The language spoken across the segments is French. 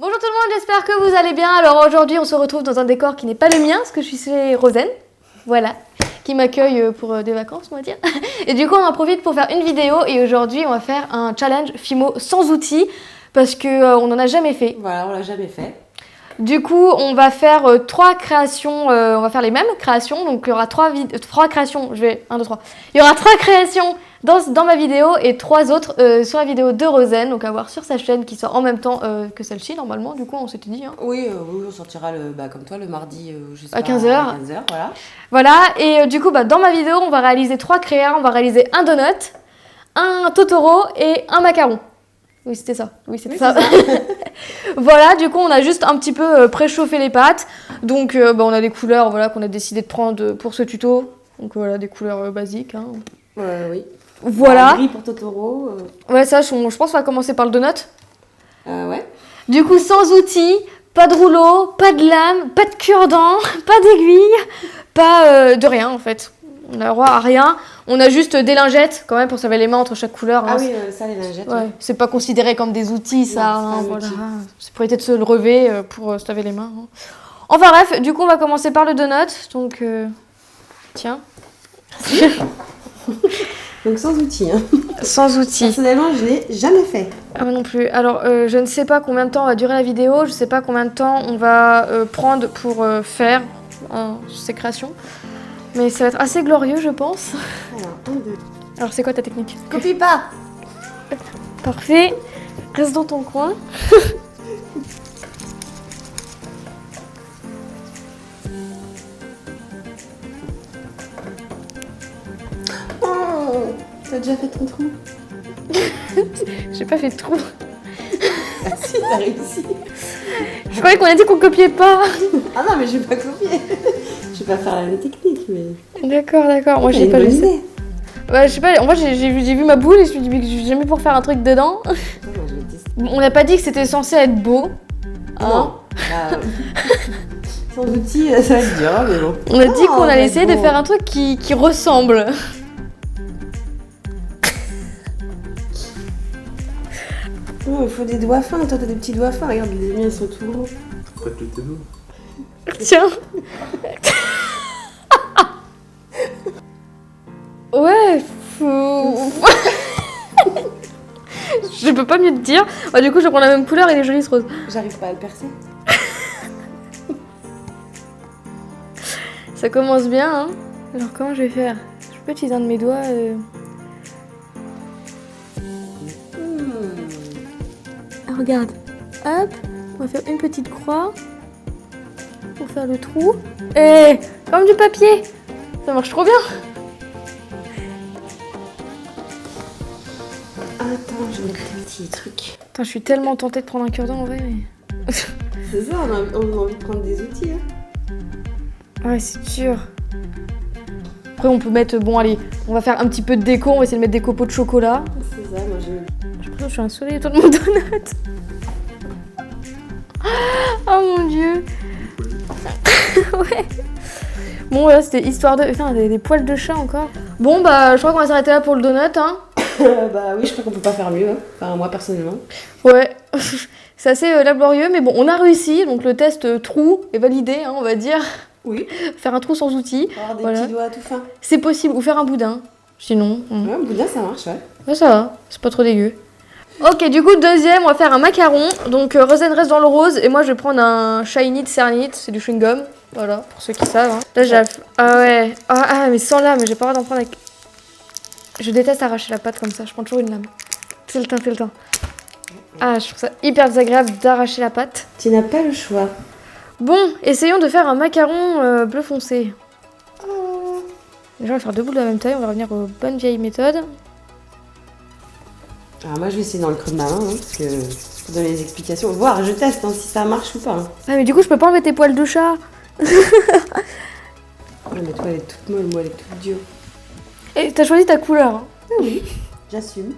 Bonjour tout le monde, j'espère que vous allez bien. Alors aujourd'hui on se retrouve dans un décor qui n'est pas le mien, parce que je suis chez Rosen, voilà, qui m'accueille pour des vacances on va dire. Et du coup on en profite pour faire une vidéo et aujourd'hui on va faire un challenge Fimo sans outils, parce qu'on n'en a jamais fait. Voilà, on l'a jamais fait. Du coup on va faire 3 créations, on va faire les mêmes créations, donc il y aura 3 créations, il y aura 3 créations dans ma vidéo et 3 autres sur la vidéo de Rosen, donc à voir sur sa chaîne qui sort en même temps que celle-ci normalement, du coup on s'était dit. Hein. Oui, on sortira comme toi le mardi à 15h. Voilà. Voilà, et du coup dans ma vidéo on va réaliser 3 créas, on va réaliser un donut, un Totoro et un macaron. Oui c'était ça, ça. Voilà, du coup on a juste un petit peu préchauffé les pâtes, donc on a des couleurs voilà, qu'on a décidé de prendre pour ce tuto, donc voilà des couleurs basiques. Hein. Oui. Voilà. Gris pour Totoro. Ouais, ça, je pense qu'on va commencer par le donut. Ouais. Du coup, sans outils, pas de rouleau, pas de lame, pas de cure-dent, pas d'aiguille, pas de rien en fait. On a le droit à rien. On a juste des lingettes quand même pour se laver les mains entre chaque couleur. Ah hein. oui, ça, les lingettes. Ouais. C'est pas considéré comme des outils, ça. Non, Hein, voilà. C'est pour éviter de se lever pour se laver les mains. Hein. Enfin bref, du coup, on va commencer par le donut. Donc, tiens. Donc sans outils. Hein. Sans outils. Personnellement, je l'ai jamais fait. Ah moi non plus. Alors, je ne sais pas combien de temps va durer la vidéo. Je ne sais pas combien de temps on va prendre pour faire ces créations. Mais ça va être assez glorieux, je pense. Alors, 1, 2. Alors, c'est quoi ta technique? Copie pas. Parfait. Reste dans ton coin. Oh, t'as déjà fait ton trou? J'ai pas fait de trou. Ah si, t'as réussi. Je croyais qu'on a dit qu'on copiait pas. Ah non, mais je vais pas copier. Je vais pas faire la même technique, mais... D'accord. Moi, j'ai pas vu ça. Ouais, je sais pas, en vrai, j'ai vu ma boule et je me suis dit, mais je vais jamais pour faire un truc dedans. Attends, moi, je vais tester. On n'a pas dit que c'était censé être beau. Hein. Non. Sans outils, ça va être dur, mais bon. On a dit qu'on allait essayer de faire un truc qui ressemble. Oh, il faut des doigts fins. Toi, t'as des petits doigts fins. Regarde, les miens, ils sont tout gros. Prête le tableau. Tiens. Ouais, je peux pas mieux te dire. Du coup, je prends la même couleur et les jolies roses. J'arrive pas à le percer. Ça commence bien, hein. Alors, comment je vais faire? Je peux utiliser un de mes doigts Ah, regarde. Hop, on va faire une petite croix pour faire le trou. Et comme du papier. Ça marche trop bien. Attends, je vais mettre des petits trucs. Putain, je suis tellement tentée de prendre un cure-dent en vrai, mais... C'est ça, on a envie de prendre des outils. Hein. Ouais, c'est sûr. Après, on peut mettre... Bon, allez, on va faire un petit peu de déco. On va essayer de mettre des copeaux de chocolat. C'est ça, moi je... J'ai l'impression que je suis un soleil autour de mon donut. Oh mon dieu. Ouais. Bon, voilà, c'était histoire de... Putain, des poils de chat encore. Bon, je crois qu'on va s'arrêter là pour le donut, hein. Bah oui, je crois qu'on peut pas faire mieux. Hein. Enfin, moi, personnellement. Ouais. C'est assez laborieux, mais bon, on a réussi. Donc, le test trou est validé, hein, on va dire. Oui. Faire un trou sans outils. Avoir des voilà. petits doigts tout fins. C'est possible. Ou faire un boudin. Sinon... Ouais, un boudin, ça marche, ouais. Ouais, ça va. C'est pas trop dégueu. Ok, du coup, deuxième, on va faire un macaron. Donc, Rosen reste dans le rose. Et moi, je vais prendre un Shiny de Cernite. C'est du chewing-gum. Voilà, pour ceux qui savent. Hein. Là, j'ai... Ah ouais. Ah, mais sans lame. J'ai pas le droit d'en prendre avec... Je déteste arracher la pâte comme ça. Je prends toujours une lame. C'est le temps. Ah, je trouve ça hyper désagréable d'arracher la pâte. Tu n'as pas le choix. Bon, essayons de faire un macaron bleu foncé. Déjà, on va faire 2 boules de la même taille. On va revenir aux bonnes vieilles méthodes. Alors moi, je vais essayer dans le creux de ma main, hein, parce que pour donner les explications. Voir, je teste hein, si ça marche ou pas. Hein. Ah, mais du coup, je peux pas enlever tes poils de chat. Ouais, mais toi, elle est toute molle, moi, elle est toute dure. Et t'as choisi ta couleur. Hein. Oui, j'assume.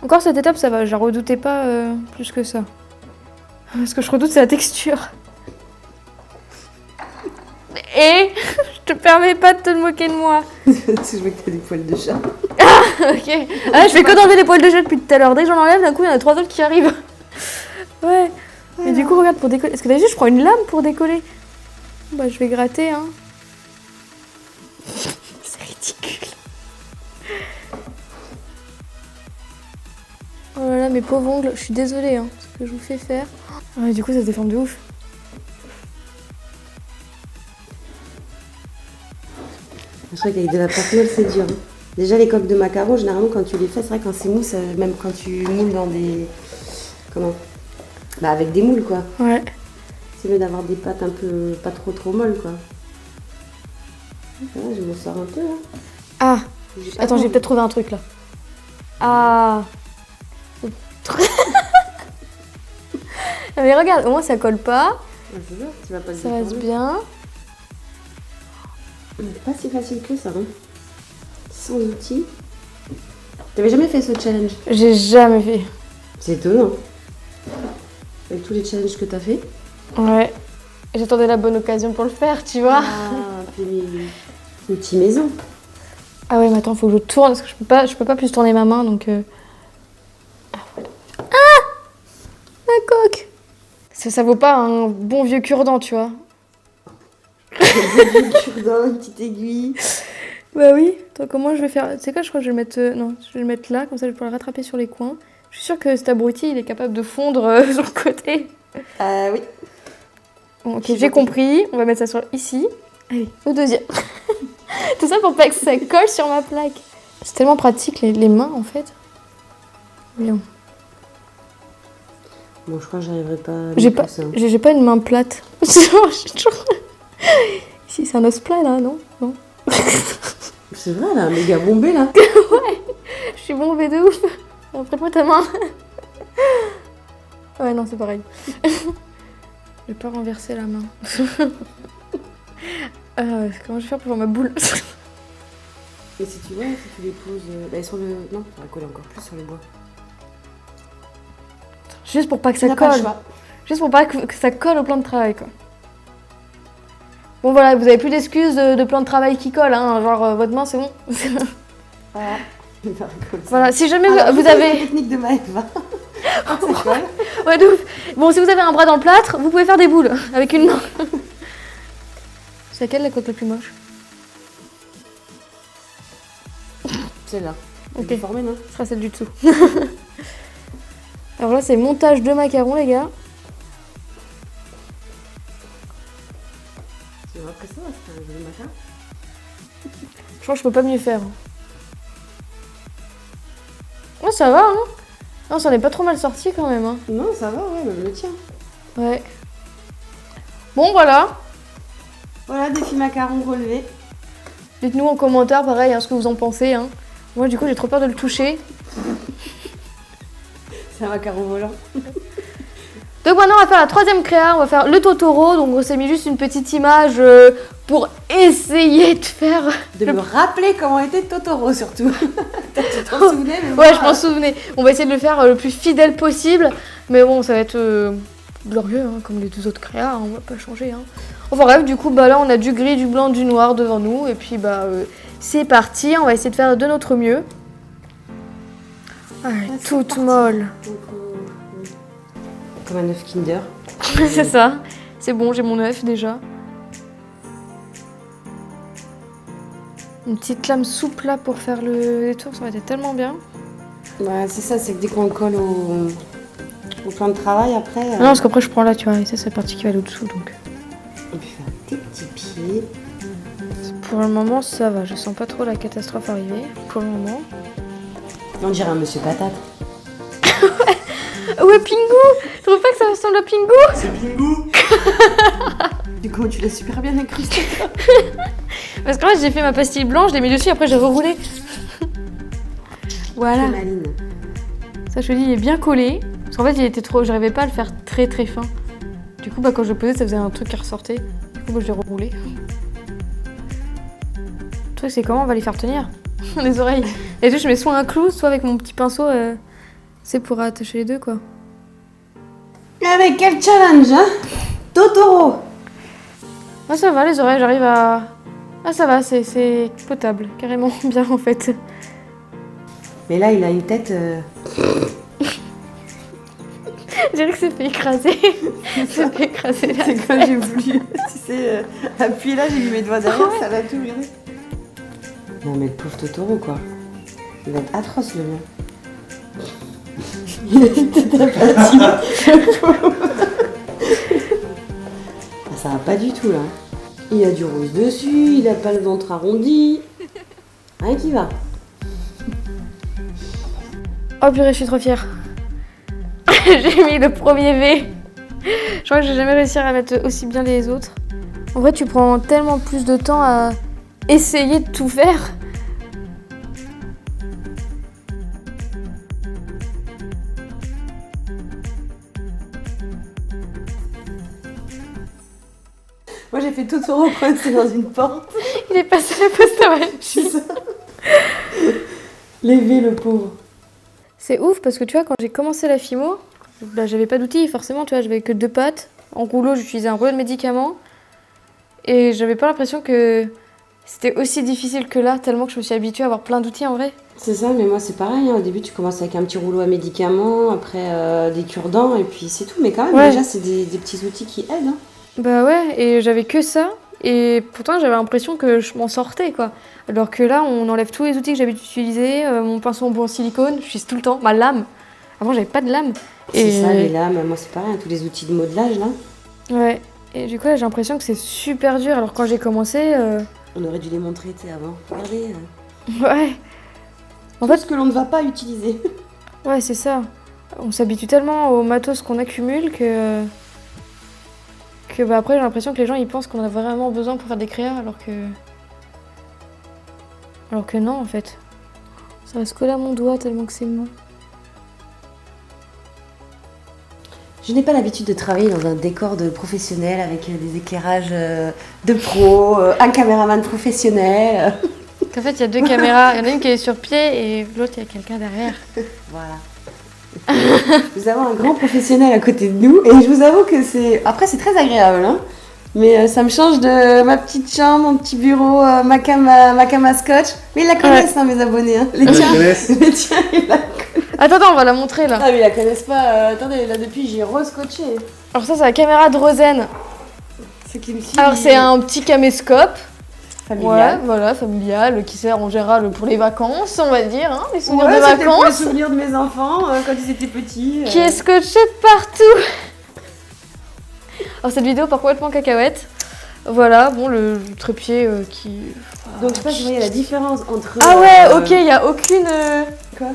Encore cette étape, ça va. Je la redoutais pas plus que ça. Ce que je redoute, c'est la texture. Et je te permets pas de te moquer de moi. Je vois que t'as des poils de chat. Ok. Ah, je fais que d'enlever les poils de chat depuis tout à l'heure. Dès que j'en enlève, d'un coup, il y en a 3 autres qui arrivent. Ouais. Et du coup, regarde, pour décoller. Est-ce que t'as vu, je prends une lame pour décoller. Bah, je vais gratter, hein. C'est ridicule. Oh là là, mes pauvres ongles, je suis désolée, hein, ce que je vous fais faire. Ouais, du coup, ça se déforme de ouf. Je crois qu'avec de la pâte molle, c'est dur. Hein. Déjà, les coques de macarons, généralement, quand tu les fais, c'est vrai, quand c'est mou, même quand tu moules dans des... Comment? Bah, avec des moules, quoi. Ouais. C'est mieux d'avoir des pâtes un peu... pas trop molles, quoi. Ouais, je m'en sors un peu, hein. Ah, attends, j'ai peut-être trouvé un truc, là. Ah. Mais regarde, au moins, ça colle pas. Ouais, c'est ça, tu vas pas le Ça reste déformer. bien. C'est pas si facile que ça, hein. Sans outils. T'avais jamais fait ce challenge? J'ai jamais fait. C'est étonnant. Avec tous les challenges que t'as fait. Ouais. J'attendais la bonne occasion pour le faire, tu vois. Ah, puis une petite maison. Ah ouais, mais attends, faut que je tourne parce que je peux pas plus tourner ma main donc. Ah voilà. Ah, la coque. Ça vaut pas un bon vieux cure-dent, tu vois. Un cure-dent, une petite aiguille. Bah oui. Attends, comment je vais faire? C'est quoi? Je crois que je vais le mettre. Non, je vais le mettre là, comme ça je pourrai le rattraper sur les coins. Je suis sûre que cet abruti, il est capable de fondre sur le côté. Oui. Bon, ok, j'ai compris. On va mettre ça sur ici. Allez, au deuxième. Tout ça pour pas que ça colle sur ma plaque. C'est tellement pratique les mains en fait. Bien. Bon, je crois que j'arriverai pas à J'ai mettre pas, ça. j'ai pas une main plate. J'ai toujours... Ici, c'est un os plat là, non? Non. C'est vrai, là, méga bombé, là. Je suis bombée de ouf. Prête-moi ta main. Ouais, non, c'est pareil. Je vais pas renverser la main. Comment je vais faire pour faire ma boule? Et si tu vois, si tu les poses sur le... Non, ça va coller encore plus sur le bois. Juste pour pas que ça T'as pas le colle. choix. Juste pour pas que ça colle au plan de travail, quoi. Bon, voilà, vous avez plus d'excuses de plan de travail qui colle, hein. Genre, votre main, c'est bon. Voilà. Voilà, si jamais Alors, vous la avez... technique de Maëva. Ça colle. Ouais, de ouf. Bon, si vous avez un bras dans le plâtre, vous pouvez faire des boules avec une main. C'est laquelle la coque la plus moche? Celle-là. Ok. Déformée, non? Ce sera celle du dessous. Alors là, c'est montage de macarons, les gars. Tu vois, après ça, c'est un joli matin. Je crois que je peux pas mieux faire. Ouais, ça va, hein. Non, ça n'est pas trop mal sorti quand même, hein. Non, ça va, ouais, même le tien. Ouais. Bon, voilà. Voilà, défi macaron relevé. Dites-nous en commentaire, pareil, hein, ce que vous en pensez, hein. Moi, du coup, j'ai trop peur de le toucher. C'est un macaron volant. Donc maintenant, on va faire la troisième créa. On va faire le Totoro. Donc, on s'est mis juste une petite image pour essayer de faire... De me rappeler comment était Totoro, surtout. Tu t'en souvenais, mais Ouais, moi, je m'en souvenais. On va essayer de le faire le plus fidèle possible. Mais bon, ça va être glorieux, hein, comme les deux autres créas. Hein, on va pas changer. Hein. Enfin bref, du coup, bah là, on a du gris, du blanc, du noir devant nous. Et puis, bah, c'est parti. On va essayer de faire de notre mieux. Ah, elle est c'est toute parti. molle. Donc, comme un œuf Kinder. C'est ça. C'est bon, j'ai mon œuf déjà. Une petite lame souple là pour faire le tour, ça va être tellement bien. Bah, c'est ça, c'est que dès qu'on le colle au plan de travail, après... Non, parce qu'après je prends là, tu vois, et ça c'est la partie qui va au-dessous donc. On peut faire des petits pieds. Pour le moment, ça va, je sens pas trop la catastrophe arriver. Pour le moment. On dirait un monsieur patate. Ouais, Pingu! Tu trouves pas que ça ressemble à Pingu? C'est Pingu. Du coup, tu l'as super bien incrusté. Parce qu'en fait, j'ai fait ma pastille blanche, je l'ai mis dessus, après j'ai reroulé. Voilà. C'est maline. Ça, je te dis, il est bien collé. Parce qu'en fait, il était trop. J'arrivais pas à le faire très très fin. Du coup, bah, quand je le posais, ça faisait un truc qui ressortait. Du coup, bah, je l'ai reroulé. Le truc, c'est comment on va les faire tenir les oreilles. Et je mets soit un clou, soit avec mon petit pinceau, c'est pour attacher les deux, quoi. Avec quel challenge, hein? Totoro. Ah, ça va, les oreilles, j'arrive à. Ah, ça va, c'est potable. Carrément bien, en fait. Mais là, il a une tête... Je dirais que c'est fait écraser. C'est fait écraser la C'est quand j'ai voulu, tu sais, appuyer là, j'ai mis mes doigts derrière, ça l'a tout viré. Non mais le pauvre Totoro quoi. Il va être atroce le mien. Il est apathie. Ça va pas du tout là. Il a du rose dessus, il a pas le ventre arrondi. Rien qui va. Oh purée, je suis trop fière. J'ai mis le premier V. Je crois que j'ai jamais réussi à mettre aussi bien les autres. En vrai, tu prends tellement plus de temps à essayer de tout faire. Moi j'ai fait Totoro coincé dans une porte. Il est passé la poste à C'est ça. Lévé le pauvre. C'est ouf parce que tu vois, quand j'ai commencé la fimo, bah, j'avais pas d'outils forcément, tu vois, j'avais que 2 pattes. En rouleau, j'utilisais un rouleau de médicaments. Et j'avais pas l'impression que c'était aussi difficile que là, tellement que je me suis habituée à avoir plein d'outils en vrai. C'est ça, mais moi c'est pareil. Hein. Au début, tu commences avec un petit rouleau à médicaments, après des cure-dents, et puis c'est tout. Mais quand même, Ouais. déjà, c'est des petits outils qui aident. Hein. Bah ouais, et j'avais que ça. Et pourtant, j'avais l'impression que je m'en sortais, quoi. Alors que là, on enlève tous les outils que j'avais utilisés, mon pinceau en bout en silicone, j'utilise tout le temps, ma lame. Avant, j'avais pas de lame. C'est ça, les lames. Moi, c'est pareil, hein, tous les outils de modelage, là. Ouais, et du coup, là, j'ai l'impression que c'est super dur. Alors quand j'ai commencé... On aurait dû les montrer, tu sais, avant. Regardez. Ouais. En Tout fait, ce que l'on ne va pas utiliser. ouais, c'est ça. On s'habitue tellement au matos qu'on accumule que bah après, j'ai l'impression que les gens, ils pensent qu'on a vraiment besoin pour faire des créas, alors que non, en fait. Ça va se coller à mon doigt tellement que c'est mou. Je n'ai pas l'habitude de travailler dans un décor de professionnel avec des éclairages de pro, un caméraman professionnel. En fait, il y a 2 caméras. Il y en a une qui est sur pied et l'autre, il y a quelqu'un derrière. Voilà. Nous avons un grand professionnel à côté de nous et je vous avoue que c'est... Après, c'est très agréable, hein. Mais ça me change de ma petite chambre, mon petit bureau, ma cam à scotch. Mais ils la connaissent, hein, mes abonnés. Hein. Les tiens, ils la connaissent. Attends, on va la montrer là. Ah, mais ils la connaissent pas. Attendez, là, depuis, j'ai rescotché. Alors ça, c'est la caméra de Rosen. C'est qui me suit. Alors c'est un petit caméscope. Familial. Ouais, voilà, familial, qui sert en général pour les vacances, on va dire, hein, les souvenirs Ouais, de c'était pour les vacances. souvenirs de mes enfants quand ils étaient petits. Qui est scotché partout. Alors cette vidéo part complètement cacahuète. Voilà, bon, le trépied qui... Donc je sais pas si vous voyez la différence entre... Ah ouais, ok, il n'y a aucune... Quoi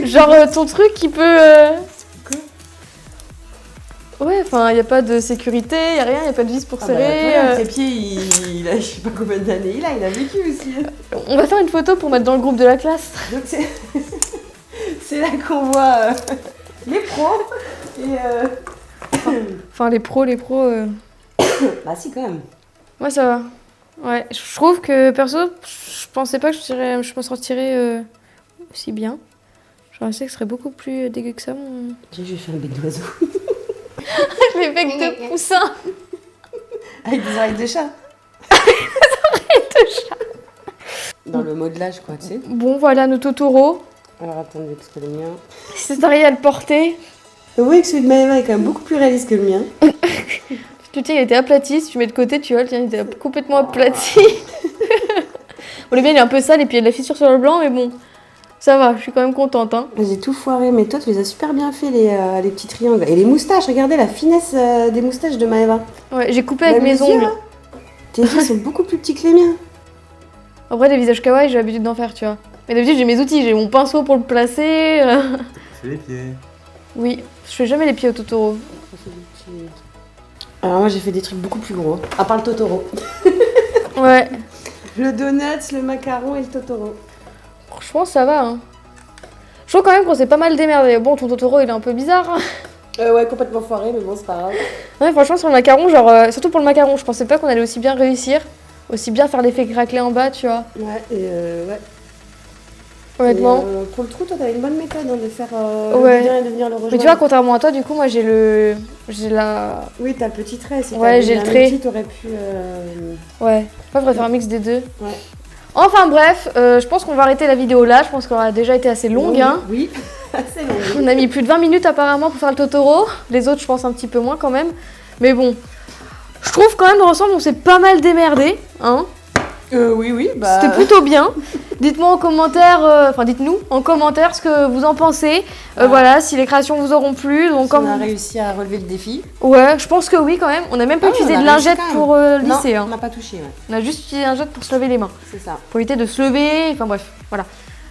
Genre ton truc qui peut... Quoi Ouais, enfin, il n'y a pas de sécurité, il n'y a rien, il n'y a pas de vis pour Ah serrer. bah, le trépied, il a je sais pas combien d'années il a vécu aussi. On va faire une photo pour mettre dans le groupe de la classe. Donc c'est là qu'on voit les pros et... Enfin, les pros... Bah si, quand même. Ouais, ça va. Ouais, je trouve que perso, je pensais pas que je m'en sortirais aussi bien. Je pensais que ce serait beaucoup plus dégueu que ça, mon... Je vais faire un bec d'oiseau. Les becs de poussin. Avec des oreilles de chat. Dans le modelage, quoi, tu sais. Bon, voilà nos Totoro. Alors attendez, parce que le mien... Si t'arrives à le porter. Vous voyez que celui de Maëva est quand même beaucoup plus réaliste que le mien. Le tien, il était aplati. Si tu mets de côté, tu vois, le tien, il était complètement aplati. Bon, le mien, il est un peu sale et puis il y a de la fissure sur le blanc, mais bon, ça va, je suis quand même contente. Hein. J'ai tout foiré, mais toi, tu les as super bien fait, les petits triangles. Et les moustaches, regardez la finesse des moustaches de Maëva. Ouais, j'ai coupé avec mes yeux, ongles. là. Tes yeux sont beaucoup plus petits que les miens. Après, les visages kawaii, j'ai l'habitude d'en faire, tu vois. Mais d'habitude, j'ai mes outils, j'ai mon pinceau pour le placer. C'est les pieds. Oui, je fais jamais les pieds au Totoro. Alors moi, j'ai fait des trucs beaucoup plus gros. À part le Totoro. Ouais, Le donut, le macaron et le Totoro. franchement, ça va. Hein. Je trouve quand même qu'on s'est pas mal démerdé. Bon, ton Totoro, il est un peu bizarre. Hein. Ouais, complètement foiré, mais bon, c'est pas grave. Ouais, franchement, sur le macaron, genre, surtout pour le macaron, je pensais pas qu'on allait aussi bien réussir. Aussi bien faire l'effet craquelé en bas, tu vois. Ouais, et ouais. Honnêtement. Et, pour le trou, toi, t'avais une bonne méthode hein, de faire Ouais. le bien et de venir le rejoindre. Mais tu vois, contrairement à toi, du coup, moi, j'ai la... Oui, t'as le petit trait. Si Ouais, j'ai le trait. Petit, t'aurais pu... Ouais, moi, je pourrais faire un mix des deux. Ouais. Enfin bref, je pense qu'on va arrêter la vidéo là. Je pense qu'elle a déjà été assez longue. Hein. Oui. assez long. On a mis plus de 20 minutes apparemment pour faire le Totoro. Les autres, je pense un petit peu moins quand même. Mais bon, je trouve quand même dans l'ensemble, on s'est pas mal démerdé. Hein. Oui, bah... C'était plutôt bien. Dites-moi en commentaire, dites-nous en commentaire ce que vous en pensez. Voilà, si les créations vous auront plu. Donc, si on a réussi à relever le défi. Ouais, je pense que oui quand même. On a même pas utilisé de lingette pour lisser. Non, on n'a pas touché. Ouais. On a juste utilisé un lingette pour se lever les mains. C'est ça. Pour éviter de se lever. Enfin bref, voilà.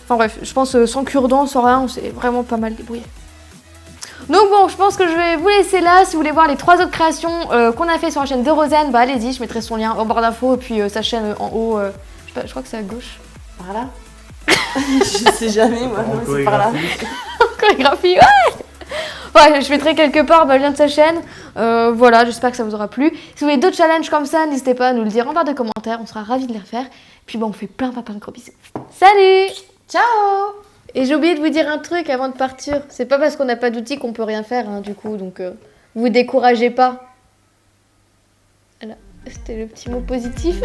Enfin bref, je pense sans cure-dent, sans rien, on s'est vraiment pas mal débrouillé. Donc bon, je pense que je vais vous laisser là. Si vous voulez voir les 3 autres créations qu'on a fait sur la chaîne de Rosanne, bah allez-y, je mettrai son lien en barre d'infos et puis sa chaîne en haut. Je sais pas, je crois que c'est à gauche. Par là. Je sais jamais, moi c'est par là. Chorégraphie, ouais, je mettrai quelque part le lien de sa chaîne. Voilà, j'espère que ça vous aura plu. Si vous voulez d'autres challenges comme ça, n'hésitez pas à nous le dire en barre de commentaires, on sera ravis de les refaire. Puis bon, on fait plein de gros bisous. Salut! Ciao! Et j'ai oublié de vous dire un truc avant de partir. C'est pas parce qu'on n'a pas d'outils qu'on peut rien faire, hein, du coup, donc vous découragez pas. Voilà, c'était le petit mot positif.